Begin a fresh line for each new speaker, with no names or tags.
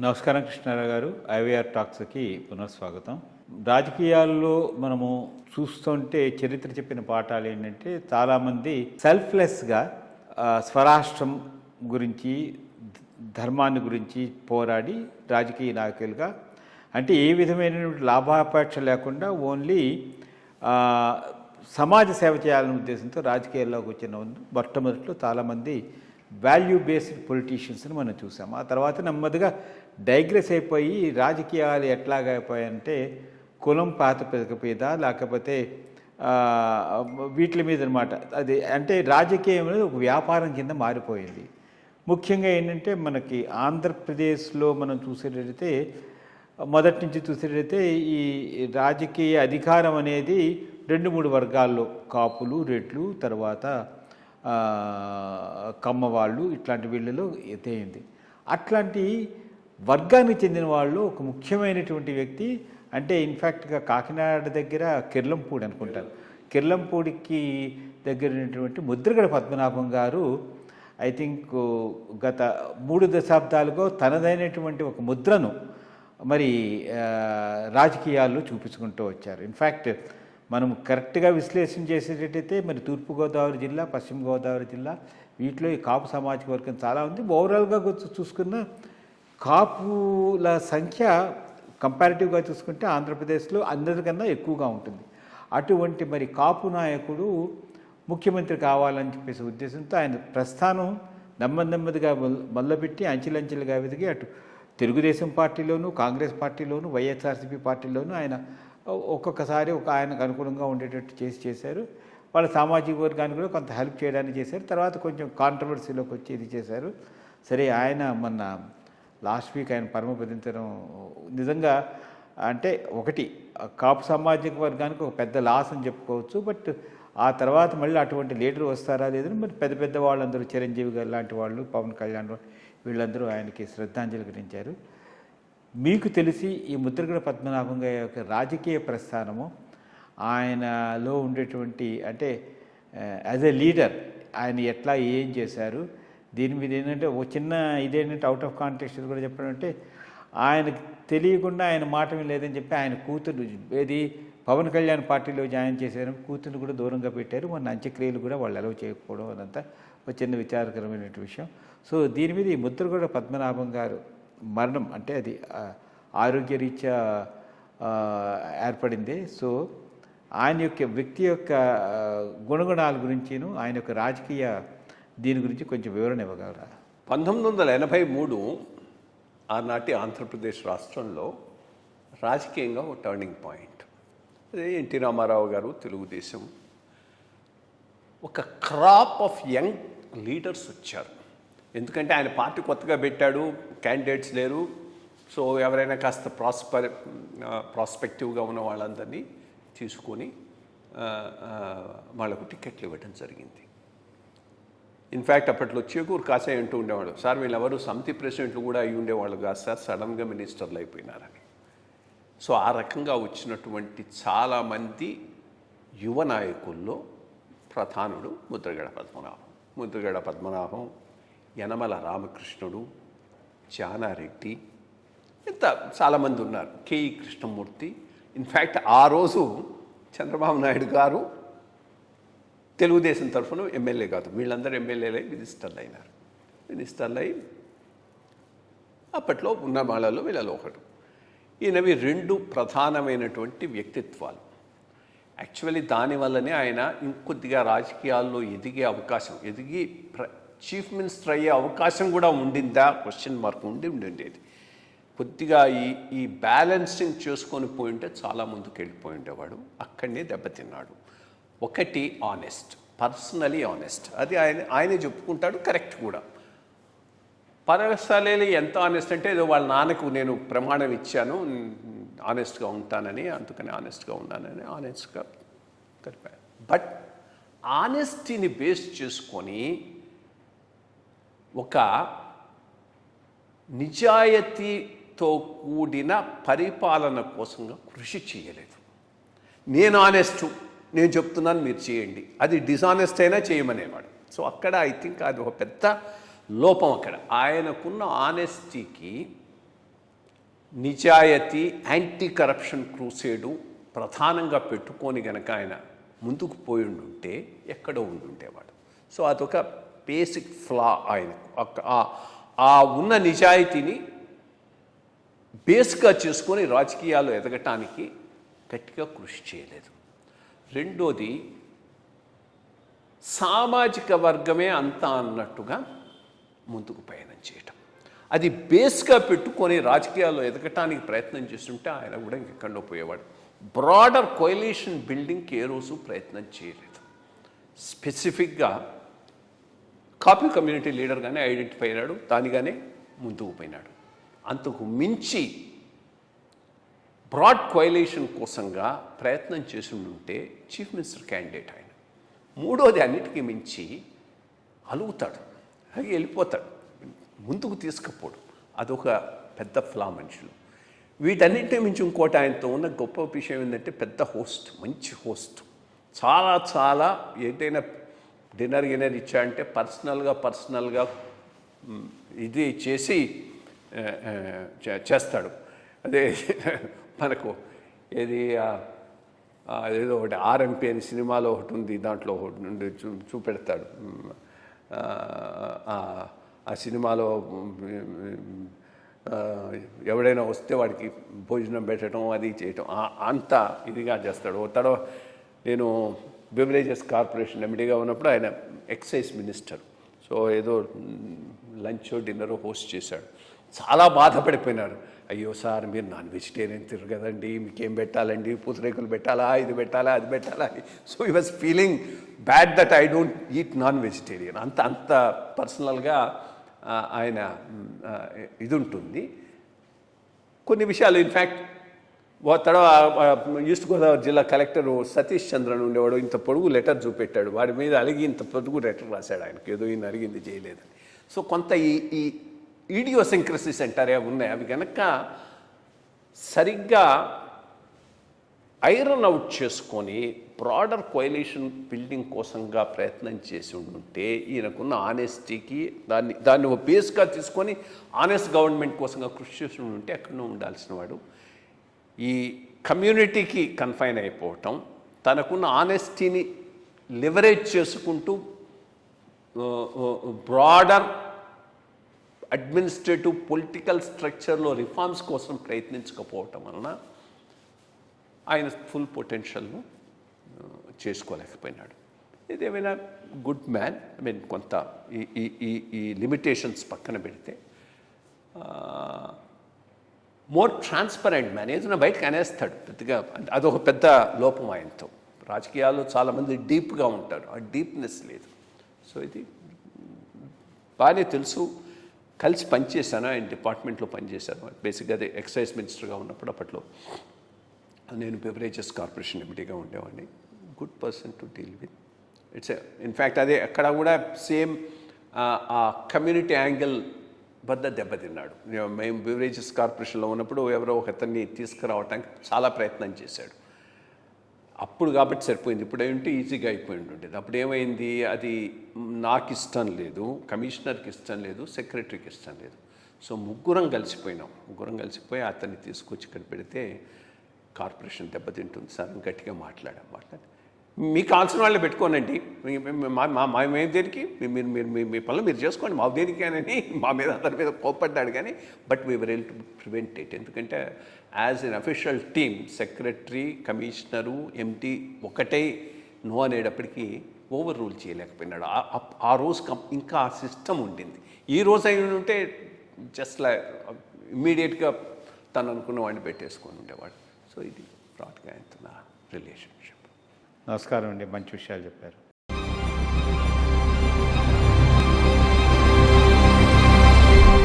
నమస్కారం కృష్ణారావు గారు. ఐవీఆర్ టాక్స్కి పునఃస్వాగతం. రాజకీయాల్లో మనము చూస్తుంటే చరిత్ర చెప్పిన పాఠాలు ఏంటంటే చాలామంది సెల్ఫ్లెస్గా స్వరాష్ట్రం గురించి ధర్మాన్ని గురించి పోరాడి రాజకీయ నాయకులుగా అంటే ఏ విధమైనటువంటి లాభాపేక్ష లేకుండా ఓన్లీ సమాజ సేవ చేయాలనే ఉద్దేశంతో రాజకీయాల్లోకి వచ్చిన మొట్టమొదట్లో చాలామంది వాల్యూ బేస్డ్ పొలిటీషియన్స్ని మనం చూసాము. ఆ తర్వాత నెమ్మదిగా డైగ్రెస్ అయిపోయి రాజకీయాలు ఎట్లాగైపోయాయంటే కులం ప్రాతిపదిక మీద లేకపోతే వీటి మీద అనమాట. అది అంటే రాజకీయం అనేది ఒక వ్యాపారం కింద మారిపోయింది. ముఖ్యంగా ఏంటంటే మనకి ఆంధ్రప్రదేశ్లో మనం చూసేటైతే మొదటి నుంచి చూసేటైతే ఈ రాజకీయ అధికారం అనేది 2-3 వర్గాల్లో కాపులు, రెడ్లు, తర్వాత కమ్మవాళ్ళు ఇట్లాంటి వీళ్ళలో ఎత్తయింది. అట్లాంటి వర్గానికి చెందిన వాళ్ళు ఒక ముఖ్యమైనటువంటి వ్యక్తి అంటే ఇన్ఫ్యాక్ట్గా కాకినాడ దగ్గర కిర్లంపూడి అనుకుంటారు. కిర్లంపూడికి దగ్గరైనటువంటి ముద్రగడ పద్మనాభం గారు ఐ థింక్ గత 3 దశాబ్దాలుగా తనదైనటువంటి ఒక ముద్రను మరి రాజకీయాల్లో చూపించుకుంటూ వచ్చారు. ఇన్ఫ్యాక్ట్ మనం కరెక్ట్గా విశ్లేషణ చేసేటట్టయితే మరి తూర్పుగోదావరి జిల్లా, పశ్చిమ గోదావరి జిల్లా వీటిలో ఈ కాపు సామాజిక వర్గం చాలా ఉంది. ఓవరాల్గా చూసుకున్న కాపుల సంఖ్య కంపారిటివ్గా చూసుకుంటే ఆంధ్రప్రదేశ్లో అందరికన్నా ఎక్కువగా ఉంటుంది. అటువంటి మరి కాపు నాయకుడు ముఖ్యమంత్రి కావాలని చెప్పేసి ఉద్దేశంతో ఆయన ప్రస్థానం నెమ్మదిగా మొదలుపెట్టి అంచెలంచెలుగా ఎదిగి అటు తెలుగుదేశం పార్టీలోను, కాంగ్రెస్ పార్టీలోను, వైఎస్ఆర్సీపీ పార్టీలోను ఆయన ఒక్కొక్కసారి ఆయనకు అనుకూలంగా ఉండేటట్టు చేశారు. వాళ్ళ సామాజిక వర్గాన్ని కూడా కొంత హెల్ప్ చేయడానికి చేశారు. తర్వాత కొంచెం కాంట్రవర్సీలోకి వచ్చి ఇది చేశారు. సరే, ఆయన మొన్న లాస్ట్ వీక్ ఆయన పరమపదించడం నిజంగా అంటే ఒకటి కాపు సామాజిక వర్గానికి ఒక పెద్ద లాస్ అని చెప్పుకోవచ్చు. బట్ ఆ తర్వాత మళ్ళీ అటువంటి లీడర్ వస్తారా లేదని మరి పెద్ద వాళ్ళందరూ చిరంజీవి గారు లాంటి వాళ్ళు, పవన్ కళ్యాణ్ వీళ్ళందరూ ఆయనకి శ్రద్ధాంజలి ఘటించారు. మీకు తెలిసి ఈ ముద్రగడ పద్మనాభం గారి యొక్క రాజకీయ ప్రస్థానము ఆయనలో ఉండేటువంటి అంటే యాజ్ ఎ లీడర్ ఆయన ఎట్లా ఏం చేశారు, దీని మీద ఏంటంటే ఒక చిన్న ఇదేంటంటే అవుట్ ఆఫ్ కాంటెక్స్ట్ కూడా చెప్పడం అంటే ఆయనకు తెలియకుండా ఆయన మాట లేదని చెప్పి ఆయన కూతురు ఏది పవన్ కళ్యాణ్ పార్టీలో జాయిన్ చేశారు, కూతురు కూడా దూరంగా పెట్టారు. మన అంత్యక్రియలు కూడా వాళ్ళు అలవ్ చేయకపోవడం అదంతా ఒక చిన్న విచారకరమైన విషయం. సో దీని మీద ఈ ముద్రగడ పద్మనాభం గారు మరణం అంటే అది ఆరోగ్యరీత్యా ఏర్పడింది. సో ఆయన యొక్క వ్యక్తి యొక్క గుణగుణాల గురించిను ఆయన యొక్క రాజకీయ దీని గురించి కొంచెం వివరణ ఇవ్వగలరా?
1983 ఆనాటి ఆంధ్రప్రదేశ్ రాష్ట్రంలో రాజకీయంగా ఒక టర్నింగ్ పాయింట్. అదే ఎన్టీ రామారావు గారు, తెలుగుదేశం ఒక క్రాప్ ఆఫ్ యంగ్ లీడర్స్ వచ్చారు. ఎందుకంటే ఆయన పార్టీ కొత్తగా పెట్టాడు, క్యాండిడేట్స్ లేరు. సో ఎవరైనా కాస్త ప్రాస్పెక్టివ్గా ఉన్న వాళ్ళందరినీ తీసుకొని వాళ్లకు టికెట్లు ఇవ్వడం జరిగింది. ఇన్ఫ్యాక్ట్ అప్పట్లో చేకూరు కాసాయి అంటూ ఉండేవాడు, సార్ వీళ్ళెవరు సమితి ప్రెసిడెంట్లు కూడా అయి ఉండేవాళ్ళు కాదు సార్, సడన్గా మినిస్టర్లు అయిపోయినారని. సో ఆ రకంగా వచ్చినటువంటి చాలామంది యువ నాయకుల్లో ప్రధానుడు ముద్రగడ పద్మనాభం, యనమల రామకృష్ణుడు, జానారెడ్డి, ఇంత చాలామంది ఉన్నారు, కేఈ కృష్ణమూర్తి. ఇన్ఫ్యాక్ట్ ఆ రోజు చంద్రబాబు నాయుడు గారు తెలుగుదేశం తరఫున ఎమ్మెల్యే కాదు, వీళ్ళందరూ ఎమ్మెల్యేలై మినిస్టర్లు అయి అప్పట్లో ఉన్న వాళ్ళలో వీళ్ళలో ఒకడు. ఈయనవి 2 ప్రధానమైనటువంటి వ్యక్తిత్వాలు. యాక్చువల్లీ దానివల్లనే ఆయన ఇంకొద్దిగా రాజకీయాల్లో ఎదిగే అవకాశం, చీఫ్ మినిస్టర్ అయ్యే అవకాశం కూడా ఉండిందా క్వశ్చన్ మార్క్ ఉండేది. కొద్దిగా ఈ బ్యాలెన్సింగ్ చేసుకొని పోయింటే చాలా ముందుకు వెళ్ళిపోయి ఉండేవాడు. అక్కడనే దెబ్బతిన్నాడు. ఒకటి ఆనెస్ట్, పర్సనలీ ఆనెస్ట్, అది ఆయనే చెప్పుకుంటాడు, కరెక్ట్ కూడా. పర్సనలీ ఎంత ఆనెస్ట్ అంటే ఏదో వాళ్ళ నాన్నకు నేను ప్రమాణం ఇచ్చాను ఆనెస్ట్గా ఉంటానని, అందుకని ఆనెస్ట్గా ఉన్నానని ఆనెస్ట్గా కలిపారు. బట్ ఆనెస్టీని బేస్ చేసుకొని ఒక నిజాయితీతో కూడిన పరిపాలన కోసంగా కృషి చేయలేదు. నేను ఆనెస్టు, నేను చెప్తున్నాను మీరు చేయండి, అది డిసానెస్ట్ అయినా చేయమనేవాడు. సో అక్కడ ఐ థింక్ అది ఒక పెద్ద లోపం. అక్కడ ఆయనకున్న ఆనెస్టీకి నిజాయితీ, యాంటీ కరప్షన్ క్రూసేడు ప్రధానంగా పెట్టుకొని గనక ఆయన ముందుకు పోయి ఉంటే ఎక్కడో ఉండుండేవాడు. సో అదొక బేసిక్ ఫ్లా ఆయనకు. ఆ ఉన్న నిజాయితీని బేస్గా చేసుకొని రాజకీయాలు ఎదగటానికి గట్టిగా కృషి చేయలేదు. రెండోది, సామాజిక వర్గమే అంతా అన్నట్టుగా ముందుకు పయనం చేయటం. అది బేస్గా పెట్టుకొని రాజకీయాల్లో ఎదగటానికి ప్రయత్నం చేస్తుంటే ఆయన కూడా ఇంకెక్కడో పోయేవాడు. బ్రాడర్ కోయలేషన్ బిల్డింగ్కి ఏ రోజు ప్రయత్నం చేయలేదు. స్పెసిఫిక్గా కాపీ కమ్యూనిటీ లీడర్గానే ఐడెంటిఫై అయ్యాడు, దానిగానే ముందుకు పోయినాడు. అంతకు మించి బ్రాడ్ కోయలేషన్ కోసంగా ప్రయత్నం చేసి ఉంటే చీఫ్ మినిస్టర్ క్యాండిడేట్ ఆయన. మూడోది, అన్నిటికీ మించి అలుగుతాడు, అలాగే వెళ్ళిపోతాడు, ముందుకు తీసుకుపోడు. అదొక పెద్ద ఫ్లా మనుషులు. వీటన్నిటిని మించి ఇంకోటి ఆయనతో ఉన్న గొప్ప విషయం ఏంటంటే పెద్ద హోస్ట్, మంచి హోస్ట్. చాలా చాలా ఏదైనా డిన్నర్ ఇచ్చాడంటే పర్సనల్గా ఇది చేసి చేస్తాడు. అదే మనకు ఏది ఏదో ఒకటి ఆర్ఎంపీ అని సినిమాలో ఒకటి ఉంది, దాంట్లో ఒకటి నుండి చూపెడతాడు. ఆ సినిమాలో ఎవడైనా వస్తే వాడికి భోజనం పెట్టడం, అది చేయటం, అంత ఇదిగా చేస్తాడు. నేను బెవరేజెస్ కార్పొరేషన్ ఎండీగా ఉన్నప్పుడు ఆయన ఎక్సైజ్ మినిస్టర్. సో ఏదో లంచ్ డిన్నర్ హోస్ట్ చేశాడు. చాలా బాధపడిపోయినారు. అయ్యో సార్, మీరు నాన్ వెజిటేరియన్ తిరు కదండి, మీకేం పెట్టాలండి, పూతరేకులు పెట్టాలా, ఇది పెట్టాలా, అది పెట్టాలా అని. So he was feeling bad that I don't eat non vegetarian. అంత పర్సనల్గా ఆయన ఇది ఉంటుంది. కొన్ని విషయాలు ఇన్ఫ్యాక్ట్ ఈస్ట్ గోదావరి జిల్లా కలెక్టర్ సతీష్ చంద్రన్ ఉండేవాడు. ఇంత పొడుగు లెటర్ చూపెట్టాడు, వాడి మీద అలిగి ఇంత పొడుగు లెటర్ రాశాడు ఆయనకి, ఏదో ఈయన అడిగింది చేయలేదని. సో కొంత ఈ ఈడియోసింక్రసీస్ అంటారే అవి ఉన్నాయి. అవి కనుక సరిగ్గా ఐరన్ అవుట్ చేసుకొని బ్రాడర్ కోయలేషన్ బిల్డింగ్ కోసంగా ప్రయత్నం చేసి ఉంటే ఈయనకున్న ఆనెస్టీకి దాన్ని బేస్గా తీసుకొని ఆనెస్ట్ గవర్నమెంట్ కోసంగా కృషి చేసి ఉంటే ఎక్కడో ఉండాల్సిన వాడు ఈ కమ్యూనిటీకి కన్ఫైన్ అయిపోవటం, తనకున్న ఆనెస్టీని లివరేజ్ చేసుకుంటూ బ్రాడర్ అడ్మినిస్ట్రేటివ్ పొలిటికల్ స్ట్రక్చర్లో రిఫార్మ్స్ కోసం ప్రయత్నించకపోవటం వలన ఆయన ఫుల్ పొటెన్షియల్ను చేసుకోలేకపోయినాడు. ఇదేమైనా గుడ్ మ్యాన్. ఐ మీన్ కొంత ఈ లిమిటేషన్స్ పక్కన పెడితే మోర్ ట్రాన్స్పరెంట్ మ్యాన్. ఏదైనా బయటకు అనేస్తాడు పెద్దగా. అదొక పెద్ద లోపం ఆయనతో. రాజకీయాల్లో చాలామంది డీప్గా ఉంటారు, ఆ డీప్నెస్ లేదు. సో ఇది బాగానే తెలుసు. కలిసి పనిచేశాను, ఆయన డిపార్ట్మెంట్లో పనిచేశాను. బేసిక్గా అదే ఎక్సైజ్ మినిస్టర్గా ఉన్నప్పుడు అప్పట్లో నేను బెవరేజెస్ కార్పొరేషన్ ఎండీగా ఉండేవాడిని. Good person to deal with. In fact అదే అక్కడ కూడా సేమ్ ఆ కమ్యూనిటీ యాంగిల్ వద్ద దెబ్బతిన్నాడు. మేము బెవరేజెస్ కార్పొరేషన్లో ఉన్నప్పుడు ఎవరో ఒక అతన్ని తీసుకురావడానికి చాలా ప్రయత్నం చేశాడు. అప్పుడు కాబట్టి సరిపోయింది. ఇప్పుడు ఏంటి ఈజీగా అయిపోయి ఉండేది. అప్పుడు ఏమైంది, అది నాకు ఇష్టం లేదు, కమిషనర్కి ఇష్టం లేదు, సెక్రటరీకి ఇష్టం లేదు. సో ముగ్గురం కలిసిపోయి అతన్ని తీసుకొచ్చి ఇక్కడ పెడితే కార్పొరేషన్ దెబ్బతింటుంది సార్ అని గట్టిగా మాట్లాడి మీకు కావాల్సిన వాళ్ళని పెట్టుకోనండి, మేము దేనికి, మీరు మీ పనులు మీరు చేసుకోండి, మా దేనికి అని మా మీద అతని మీద కోప్పడ్డాడు. కానీ but we were able to prevent it. ఎందుకంటే as an official team secretary, commissioner, ఎంటీ ఒకటే నో అనేటప్పటికీ ఓవర్ రూల్ చేయలేకపోయినాడు. ఆ రోజు ఇంకా ఆ సిస్టమ్ ఉండింది. ఈ రోజు అయిన ఉంటే జస్ట్ లైక్ ఇమ్మీడియట్గా తను అనుకున్న వాడిని పెట్టేసుకొని ఉండేవాడు. సో ఇది బ్రాడ్గా అవుతున్న రిలేషన్షిప్.
నమస్కారం అండి, మంచి విషయాలు చెప్పారు.